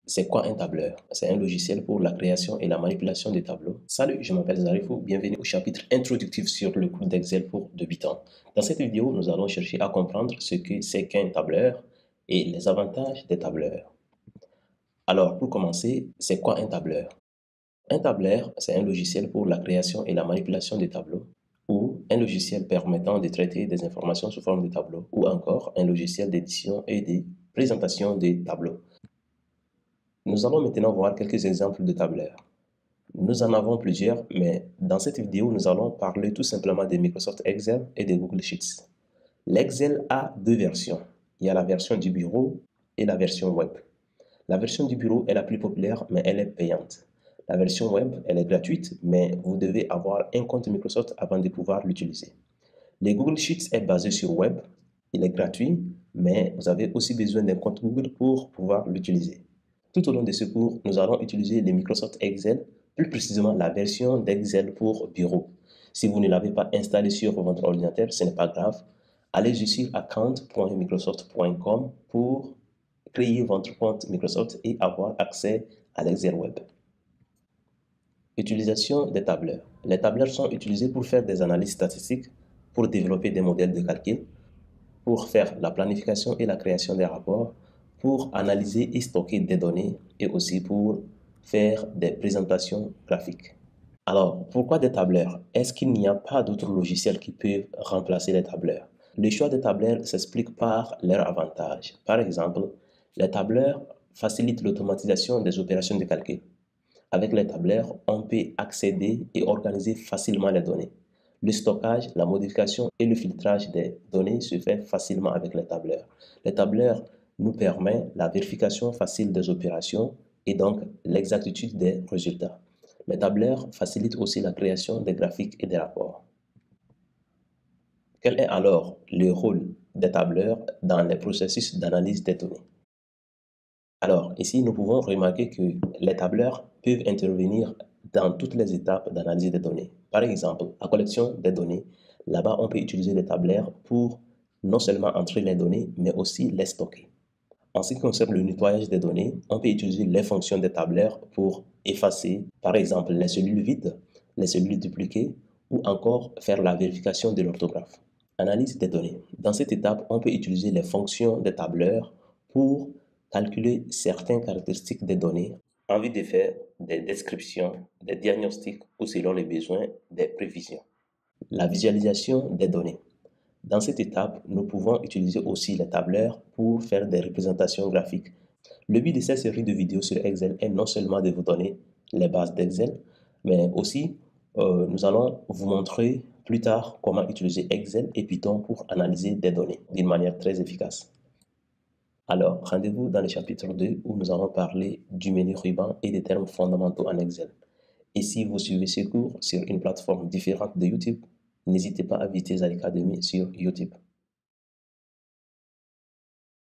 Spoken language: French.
C'est quoi un tableur? C'est un logiciel pour la création et la manipulation de tableaux. Salut, je m'appelle Zarifou, bienvenue au chapitre introductif sur le cours d'Excel pour débutants. Dans cette vidéo, nous allons chercher à comprendre ce que c'est qu'un tableur et les avantages des tableurs. Alors, pour commencer, c'est quoi un tableur? Un tableur, c'est un logiciel pour la création et la manipulation de tableaux, ou un logiciel permettant de traiter des informations sous forme de tableaux, ou encore un logiciel d'édition et de présentation des tableaux. Nous allons maintenant voir quelques exemples de tableurs. Nous en avons plusieurs, mais dans cette vidéo, nous allons parler tout simplement de Microsoft Excel et de Google Sheets. L'Excel a deux versions. Il y a la version du bureau et la version web. La version du bureau est la plus populaire, mais elle est payante. La version web, elle est gratuite, mais vous devez avoir un compte Microsoft avant de pouvoir l'utiliser. Le Google Sheets est basé sur web. Il est gratuit, mais vous avez aussi besoin d'un compte Google pour pouvoir l'utiliser. Tout au long de ce cours, nous allons utiliser le Microsoft Excel, plus précisément la version d'Excel pour bureau. Si vous ne l'avez pas installé sur votre ordinateur, ce n'est pas grave. Allez sur account.microsoft.com pour créer votre compte Microsoft et avoir accès à l'Excel Web. Utilisation des tableurs. Les tableurs sont utilisés pour faire des analyses statistiques, pour développer des modèles de calcul, pour faire la planification et la création des rapports, pour analyser et stocker des données et aussi pour faire des présentations graphiques. Alors, pourquoi des tableurs? Est-ce qu'il n'y a pas d'autres logiciels qui peuvent remplacer les tableurs? Le choix des tableurs s'explique par leurs avantages. Par exemple, les tableurs facilitent l'automatisation des opérations de calcul. Avec les tableurs, on peut accéder et organiser facilement les données. Le stockage, la modification et le filtrage des données se fait facilement avec les tableurs. Les tableurs nous permettent la vérification facile des opérations et donc l'exactitude des résultats. Les tableurs facilitent aussi la création des graphiques et des rapports. Quel est alors le rôle des tableurs dans les processus d'analyse des données? Alors, ici, nous pouvons remarquer que les tableurs peuvent intervenir dans toutes les étapes d'analyse des données. Par exemple, la collection des données, là-bas, on peut utiliser les tableurs pour non seulement entrer les données, mais aussi les stocker. En ce qui concerne le nettoyage des données, on peut utiliser les fonctions des tableurs pour effacer, par exemple, les cellules vides, les cellules dupliquées, ou encore faire la vérification de l'orthographe. Analyse des données. Dans cette étape, on peut utiliser les fonctions des tableurs pour calculer certaines caractéristiques des données en vue de faire des descriptions, des diagnostics ou selon les besoins, des prévisions. La visualisation des données. Dans cette étape, nous pouvons utiliser aussi les tableurs pour faire des représentations graphiques. Le but de cette série de vidéos sur Excel est non seulement de vous donner les bases d'Excel, mais aussi nous allons vous montrer plus tard comment utiliser Excel et Python pour analyser des données d'une manière très efficace. Alors, rendez-vous dans le chapitre 2 où nous allons parler du menu ruban et des termes fondamentaux en Excel. Et si vous suivez ce cours sur une plateforme différente de YouTube, n'hésitez pas à visiter Zari Academy sur YouTube.